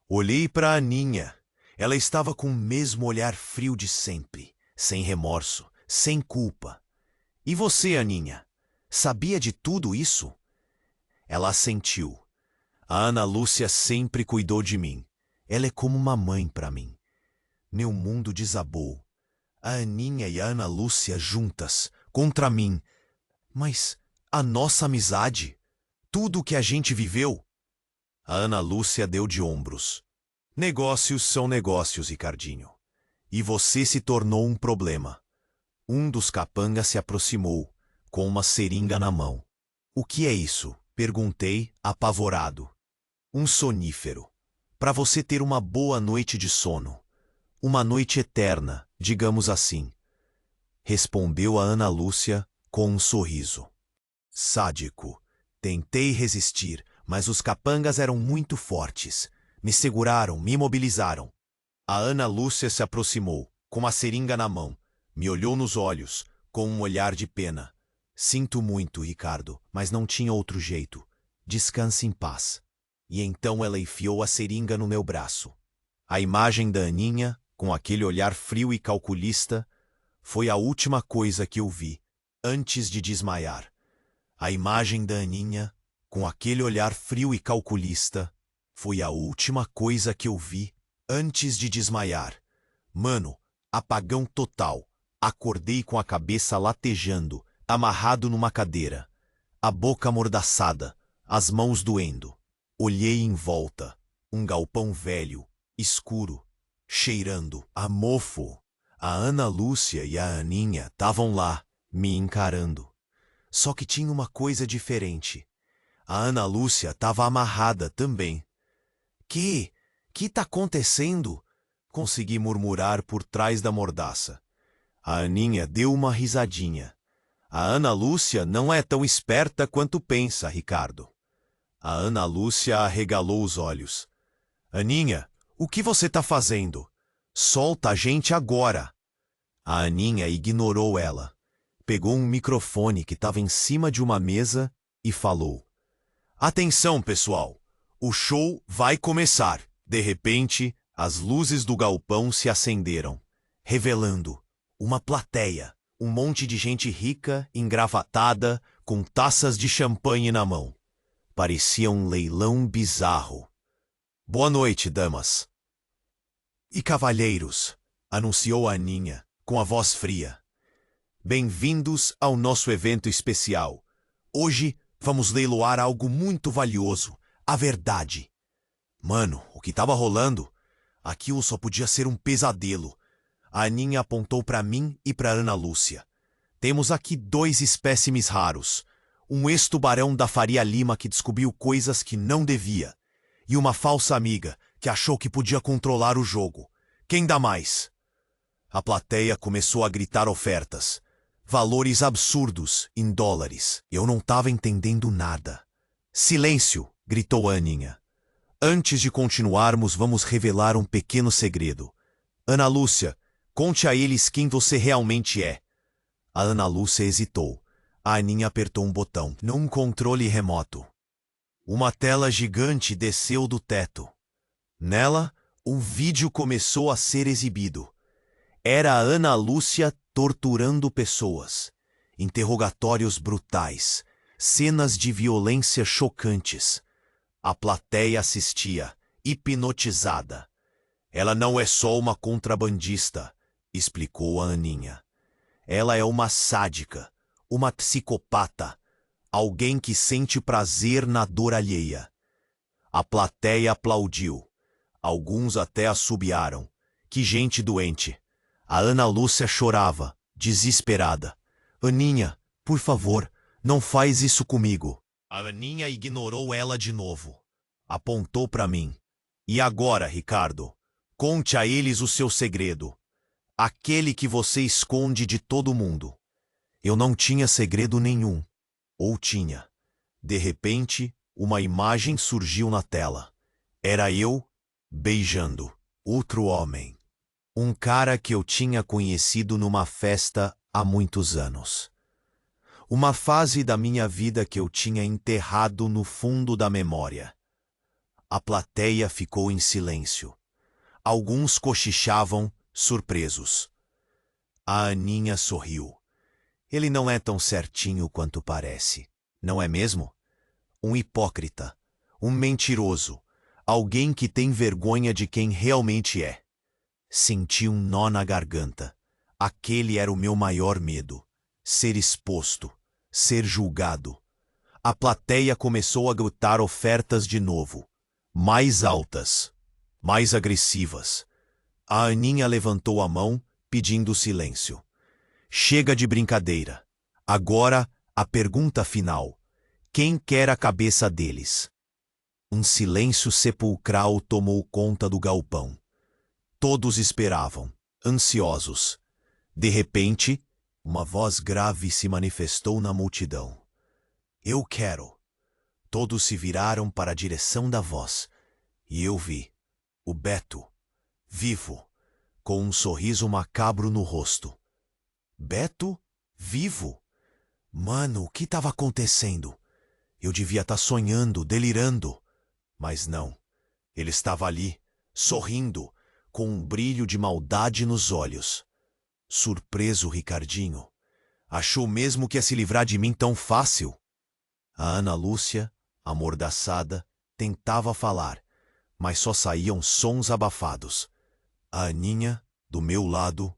Olhei para a Aninha. Ela estava com o mesmo olhar frio de sempre. Sem remorso, sem culpa. E você, Aninha? Sabia de tudo isso? Ela assentiu. A Ana Lúcia sempre cuidou de mim. Ela é como uma mãe para mim. Meu mundo desabou. A Aninha e a Ana Lúcia juntas, contra mim. Mas a nossa amizade, tudo o que a gente viveu... A Ana Lúcia deu de ombros. Negócios são negócios, Ricardinho. E você se tornou um problema. Um dos capangas se aproximou, com uma seringa na mão. O que é isso? Perguntei, apavorado. Um sonífero. Para você ter uma boa noite de sono. Uma noite eterna, digamos assim. Respondeu a Ana Lúcia com um sorriso. Sádico. Tentei resistir, mas os capangas eram muito fortes. Me seguraram, me imobilizaram. A Ana Lúcia se aproximou, com a seringa na mão. Me olhou nos olhos, com um olhar de pena. Sinto muito, Ricardo, mas não tinha outro jeito. Descanse em paz. E então ela enfiou a seringa no meu braço. A imagem da Aninha, com aquele olhar frio e calculista, foi a última coisa que eu vi, antes de desmaiar. A imagem da Aninha, com aquele olhar frio e calculista, foi a última coisa que eu vi, antes de desmaiar. Mano, apagão total. Acordei com a cabeça latejando, amarrado numa cadeira. A boca amordaçada, as mãos doendo. Olhei em volta. Um galpão velho, escuro, cheirando a mofo. A Ana Lúcia e a Aninha estavam lá, me encarando. Só que tinha uma coisa diferente. A Ana Lúcia estava amarrada também. Que tá acontecendo? Consegui murmurar por trás da mordaça. A Aninha deu uma risadinha. A Ana Lúcia não é tão esperta quanto pensa, Ricardo. A Ana Lúcia arregalou os olhos. Aninha, o que você tá fazendo? Solta a gente agora. A Aninha ignorou ela. pegou um microfone que estava em cima de uma mesa e falou: "Atenção, pessoal! O show vai começar." De repente, as luzes do galpão se acenderam, revelando uma plateia, um monte de gente rica, engravatada, com taças de champanhe na mão. Parecia um leilão bizarro. "Boa noite, damas e cavalheiros", anunciou a Aninha, com a voz fria. "Bem-vindos ao nosso evento especial. Hoje vamos leiloar algo muito valioso, a verdade." Mano, o que tava rolando? Aquilo só podia ser um pesadelo. A Aninha apontou para mim e para Ana Lúcia. "Temos aqui 2 espécimes raros. Um ex-tubarão da Faria Lima que descobriu coisas que não devia. E uma falsa amiga que achou que podia controlar o jogo. Quem dá mais?" A plateia começou a gritar ofertas. Valores absurdos em dólares. Eu não estava entendendo nada. "Silêncio!" gritou a Aninha. "Antes de continuarmos, vamos revelar um pequeno segredo. Ana Lúcia, conte a eles quem você realmente é." A Ana Lúcia hesitou. A Aninha apertou um botão, num controle remoto. Uma tela gigante desceu do teto. Nela, um vídeo começou a ser exibido. Era a Ana Lúcia torturando pessoas. Interrogatórios brutais. Cenas de violência chocantes. A plateia assistia, hipnotizada. "Ela não é só uma contrabandista", explicou a Aninha. "Ela é uma sádica, uma psicopata, alguém que sente prazer na dor alheia." A plateia aplaudiu. Alguns até assobiaram. Que gente doente. A Ana Lúcia chorava, desesperada. "Aninha, por favor, não faz isso comigo." A Aninha ignorou ela de novo. Apontou para mim. "E agora, Ricardo, conte a eles o seu segredo. Aquele que você esconde de todo mundo." Eu não tinha segredo nenhum. Ou tinha. De repente, uma imagem surgiu na tela. Era eu beijando outro homem. Um cara que eu tinha conhecido numa festa há muitos anos. Uma fase da minha vida que eu tinha enterrado no fundo da memória. A plateia ficou em silêncio. Alguns cochichavam, surpresos. A Aninha sorriu. "Ele não é tão certinho quanto parece, não é mesmo? Um hipócrita, um mentiroso, alguém que tem vergonha de quem realmente é." Senti um nó na garganta. Aquele era o meu maior medo. Ser exposto, ser julgado. A plateia começou a gritar ofertas de novo. Mais altas, mais agressivas. A Aninha levantou a mão, pedindo silêncio. "Chega de brincadeira. Agora, a pergunta final. Quem quer a cabeça deles?" Um silêncio sepulcral tomou conta do galpão. Todos esperavam, ansiosos. De repente, uma voz grave se manifestou na multidão. "Eu quero." Todos se viraram para a direção da voz. E eu vi o Beto, vivo, com um sorriso macabro no rosto. Beto, vivo? Mano, o que estava acontecendo? Eu devia estar sonhando, delirando. Mas não. Ele estava ali, sorrindo, com um brilho de maldade nos olhos. Surpreso, Ricardinho. Achou mesmo que ia se livrar de mim tão fácil? A Ana Lúcia, amordaçada, tentava falar, mas só saíam sons abafados. A Aninha, do meu lado,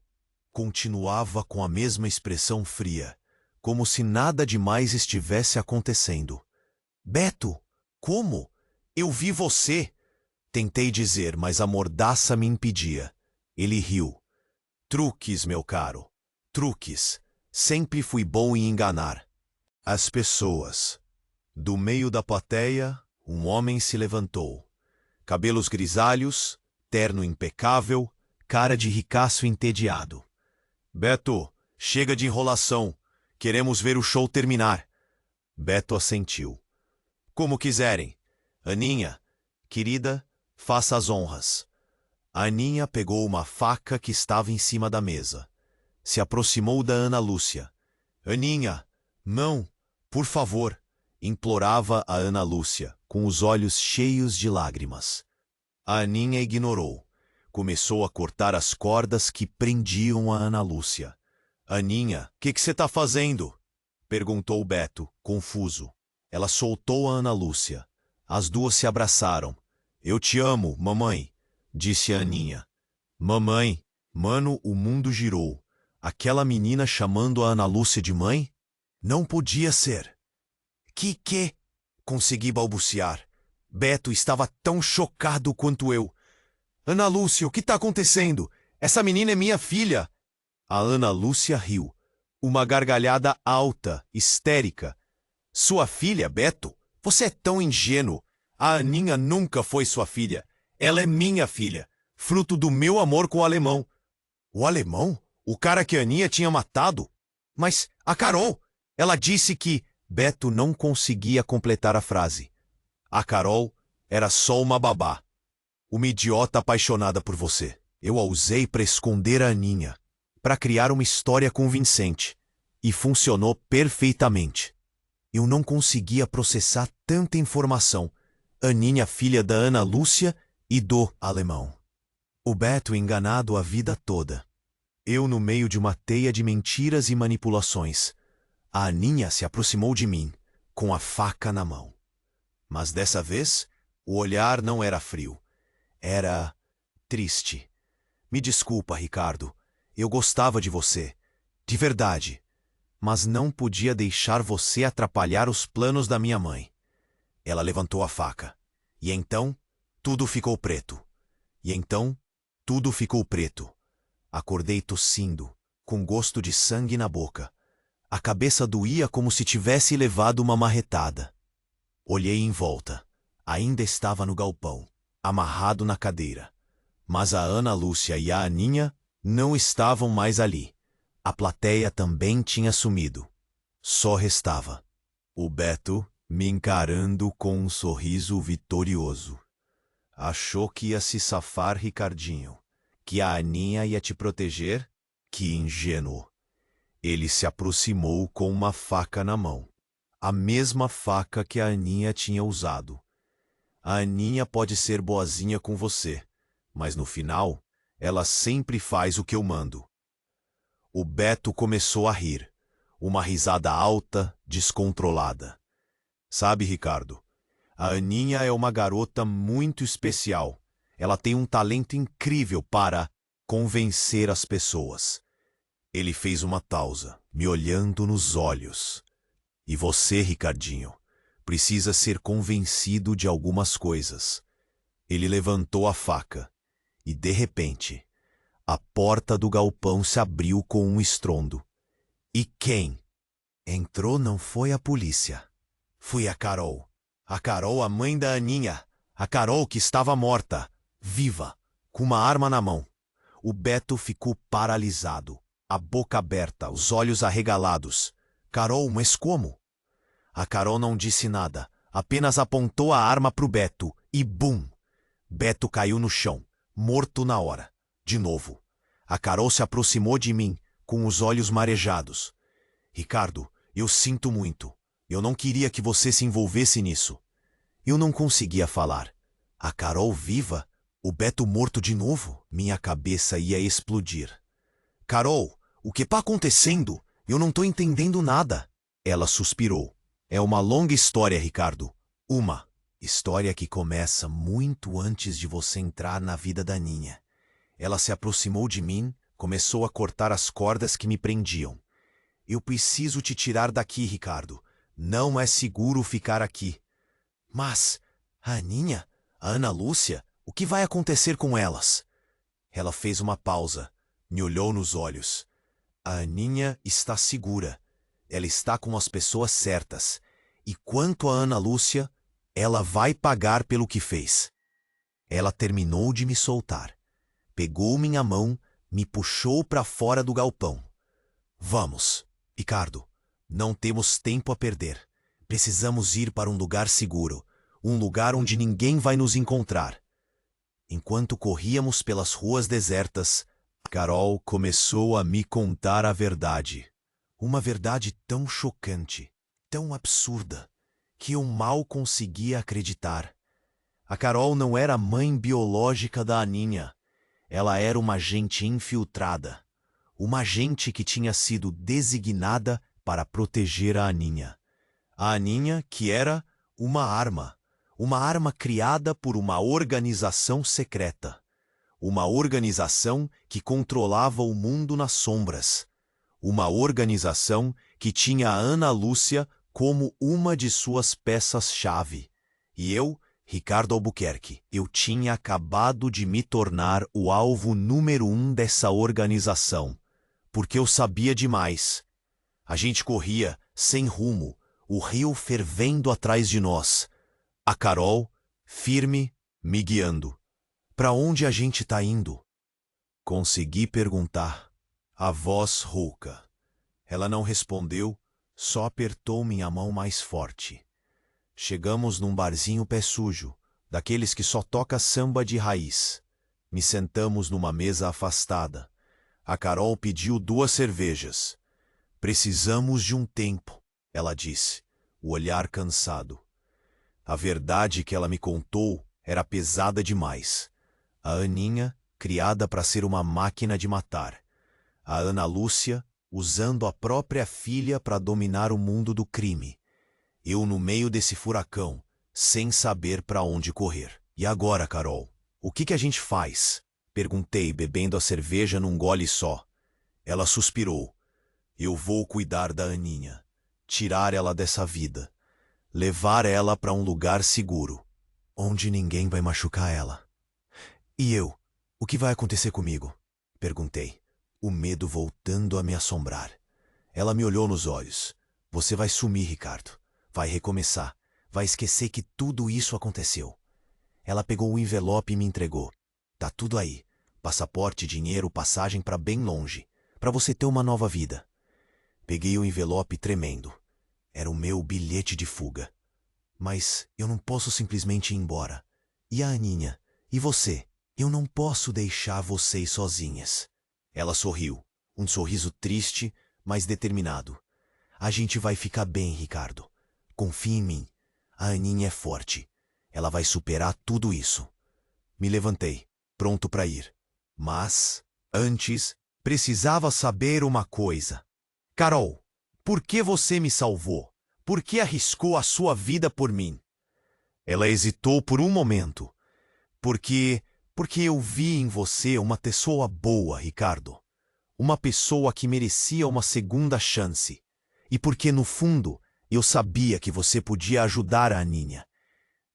continuava com a mesma expressão fria, como se nada demais estivesse acontecendo. "Beto, como? Eu vi você!" Tentei dizer, mas a mordaça me impedia. Ele riu. "Truques, meu caro. Truques. Sempre fui bom em enganar as pessoas." Do meio da plateia, um homem se levantou. Cabelos grisalhos, terno impecável, cara de ricaço entediado. "Beto, chega de enrolação. Queremos ver o show terminar." Beto assentiu. "Como quiserem. Aninha, querida, faça as honras." A Aninha pegou uma faca que estava em cima da mesa. Se aproximou da Ana Lúcia. Aninha, não, por favor, implorava a Ana Lúcia, com os olhos cheios de lágrimas. A Aninha ignorou. Começou a cortar as cordas que prendiam a Ana Lúcia. Aninha, que você tá fazendo? Perguntou Beto, confuso. Ela soltou a Ana Lúcia. As duas se abraçaram. Eu te amo, mamãe, disse a Aninha. Mamãe, mano, o mundo girou. Aquela menina chamando a Ana Lúcia de mãe? Não podia ser. Que? Consegui balbuciar. Beto estava tão chocado quanto eu. Ana Lúcia, o que está acontecendo? Essa menina é minha filha. A Ana Lúcia riu. Uma gargalhada alta, histérica. Sua filha, Beto? Você é tão ingênuo. A Aninha nunca foi sua filha. Ela é minha filha, fruto do meu amor com o alemão. O alemão? O cara que a Aninha tinha matado? Mas a Carol, ela disse que... Beto não conseguia completar a frase. A Carol era só uma babá. Uma idiota apaixonada por você. Eu a usei para esconder a Aninha, para criar uma história convincente. E funcionou perfeitamente. Eu não conseguia processar tanta informação. Aninha, filha da Ana Lúcia e do alemão. O Beto enganado a vida toda. Eu no meio de uma teia de mentiras e manipulações. A Aninha se aproximou de mim, com a faca na mão. Mas dessa vez, o olhar não era frio. Era triste. Me desculpa, Ricardo. Eu gostava de você. De verdade. Mas não podia deixar você atrapalhar os planos da minha mãe. Ela levantou a faca. E então, tudo ficou preto. Acordei tossindo, com gosto de sangue na boca. A cabeça doía como se tivesse levado uma marretada. Olhei em volta. Ainda estava no galpão, amarrado na cadeira. Mas a Ana Lúcia e a Aninha não estavam mais ali. A plateia também tinha sumido. Só restava o Beto me encarando com um sorriso vitorioso. Achou que ia se safar, Ricardinho? Que a Aninha ia te proteger? Que ingênuo! Ele se aproximou com uma faca na mão. A mesma faca que a Aninha tinha usado. A Aninha pode ser boazinha com você, mas no final, ela sempre faz o que eu mando. O Beto começou a rir. Uma risada alta, descontrolada. Sabe, Ricardo, a Aninha é uma garota muito especial. Ela tem um talento incrível para convencer as pessoas. Ele fez uma pausa, me olhando nos olhos. E você, Ricardinho, precisa ser convencido de algumas coisas. Ele levantou a faca e, de repente, a porta do galpão se abriu com um estrondo. E quem entrou não foi a polícia. Foi a Carol. A Carol, a mãe da Aninha. A Carol que estava morta, viva, com uma arma na mão. O Beto ficou paralisado. A boca aberta, os olhos arregalados. Carol, mas como? A Carol não disse nada, apenas apontou a arma pro Beto e bum! Beto caiu no chão, morto na hora. De novo. A Carol se aproximou de mim, com os olhos marejados. Ricardo, eu sinto muito. Eu não queria que você se envolvesse nisso. Eu não conseguia falar. A Carol viva? O Beto morto de novo? Minha cabeça ia explodir. Carol, o que está acontecendo? Eu não estou entendendo nada. Ela suspirou. É uma longa história, Ricardo. Uma história que começa muito antes de você entrar na vida da Aninha. Ela se aproximou de mim, começou a cortar as cordas que me prendiam. Eu preciso te tirar daqui, Ricardo. Não é seguro ficar aqui. Mas, a Aninha, a Ana Lúcia, o que vai acontecer com elas? Ela fez uma pausa, me olhou nos olhos. A Aninha está segura. Ela está com as pessoas certas. E quanto a Ana Lúcia, ela vai pagar pelo que fez. Ela terminou de me soltar. Pegou minha mão, me puxou para fora do galpão. Vamos, Ricardo. Não temos tempo a perder. Precisamos ir para um lugar seguro. Um lugar onde ninguém vai nos encontrar. Enquanto corríamos pelas ruas desertas, Carol começou a me contar a verdade. Uma verdade tão chocante, tão absurda, que eu mal conseguia acreditar. A Carol não era a mãe biológica da Aninha. Ela era uma agente infiltrada. Uma agente que tinha sido designada para proteger a Aninha. A Aninha, que era uma arma criada por uma organização secreta. Uma organização que controlava o mundo nas sombras. Uma organização que tinha a Ana Lúcia como uma de suas peças-chave. E eu, Ricardo Albuquerque, eu tinha acabado de me tornar o alvo número 1 dessa organização. Porque eu sabia demais. A gente corria, sem rumo, o rio fervendo atrás de nós. A Carol, firme, me guiando. Para onde a gente tá indo? Consegui perguntar. A voz rouca. Ela não respondeu, só apertou minha mão mais forte. Chegamos num barzinho pé sujo, daqueles que só toca samba de raiz. Me sentamos numa mesa afastada. A Carol pediu 2 cervejas. Precisamos de um tempo, ela disse, o olhar cansado. A verdade que ela me contou era pesada demais. A Aninha, criada para ser uma máquina de matar. A Ana Lúcia, usando a própria filha para dominar o mundo do crime. Eu no meio desse furacão, sem saber para onde correr. E agora, Carol, o que a gente faz? Perguntei, bebendo a cerveja num gole só. Ela suspirou. Eu vou cuidar da Aninha. Tirar ela dessa vida. Levar ela para um lugar seguro, onde ninguém vai machucar ela. E eu? O que vai acontecer comigo? Perguntei, o medo voltando a me assombrar. Ela me olhou nos olhos. Você vai sumir, Ricardo. Vai recomeçar. Vai esquecer que tudo isso aconteceu. Ela pegou o envelope e me entregou. Tá tudo aí. Passaporte, dinheiro, passagem para bem longe. Para você ter uma nova vida. Peguei o envelope tremendo. Era o meu bilhete de fuga. Mas eu não posso simplesmente ir embora. E a Aninha? E você? Eu não posso deixar vocês sozinhas. Ela sorriu. Um sorriso triste, mas determinado. A gente vai ficar bem, Ricardo. Confie em mim. A Aninha é forte. Ela vai superar tudo isso. Me levantei, pronto para ir. Mas, antes, precisava saber uma coisa. Carol, por que você me salvou? Por que arriscou a sua vida por mim? Ela hesitou por um momento. Porque eu vi em você uma pessoa boa, Ricardo. Uma pessoa que merecia uma segunda chance. E porque, no fundo, eu sabia que você podia ajudar a Aninha.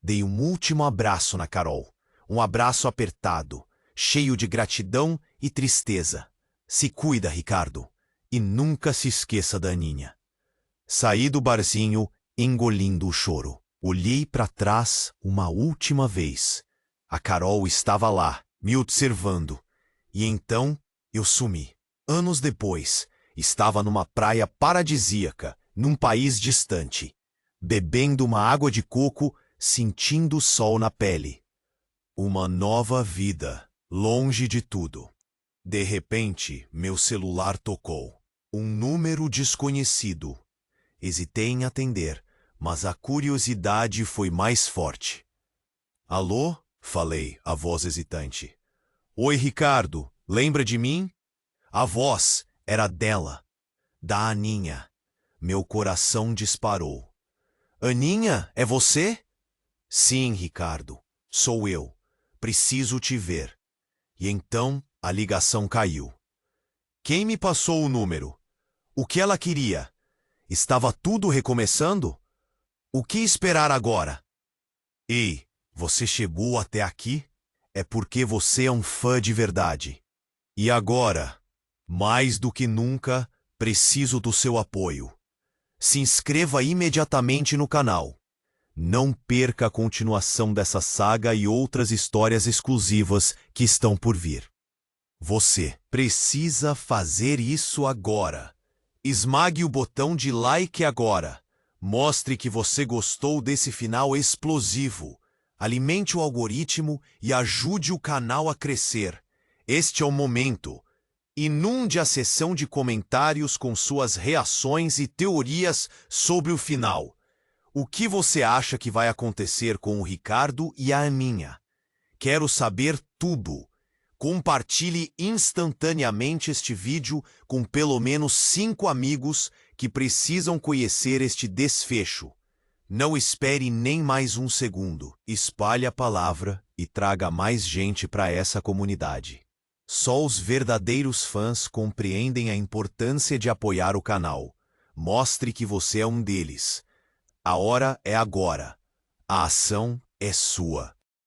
Dei um último abraço na Carol. Um abraço apertado, cheio de gratidão e tristeza. Se cuida, Ricardo. E nunca se esqueça da Aninha. Saí do barzinho, engolindo o choro. Olhei para trás uma última vez. A Carol estava lá, me observando. E então, eu sumi. Anos depois, estava numa praia paradisíaca, num país distante. Bebendo uma água de coco, sentindo o sol na pele. Uma nova vida, longe de tudo. De repente, meu celular tocou. Um número desconhecido. Hesitei em atender, mas a curiosidade foi mais forte. Alô? Falei, a voz hesitante. Oi, Ricardo, lembra de mim? A voz era dela, da Aninha. Meu coração disparou. Aninha, é você? Sim, Ricardo, sou eu. Preciso te ver. E então a ligação caiu. Quem me passou o número? O que ela queria? Estava tudo recomeçando? O que esperar agora? Ei, você chegou até aqui? É porque você é um fã de verdade. E agora, mais do que nunca, preciso do seu apoio. Se inscreva imediatamente no canal. Não perca a continuação dessa saga e outras histórias exclusivas que estão por vir. Você precisa fazer isso agora. Esmague o botão de like agora. Mostre que você gostou desse final explosivo. Alimente o algoritmo e ajude o canal a crescer. Este é o momento. Inunde a seção de comentários com suas reações e teorias sobre o final. O que você acha que vai acontecer com o Ricardo e a Aninha? Quero saber tudo. Compartilhe instantaneamente este vídeo com pelo menos 5 amigos que precisam conhecer este desfecho. Não espere nem mais um segundo. Espalhe a palavra e traga mais gente para essa comunidade. Só os verdadeiros fãs compreendem a importância de apoiar o canal. Mostre que você é um deles. A hora é agora. A ação é sua.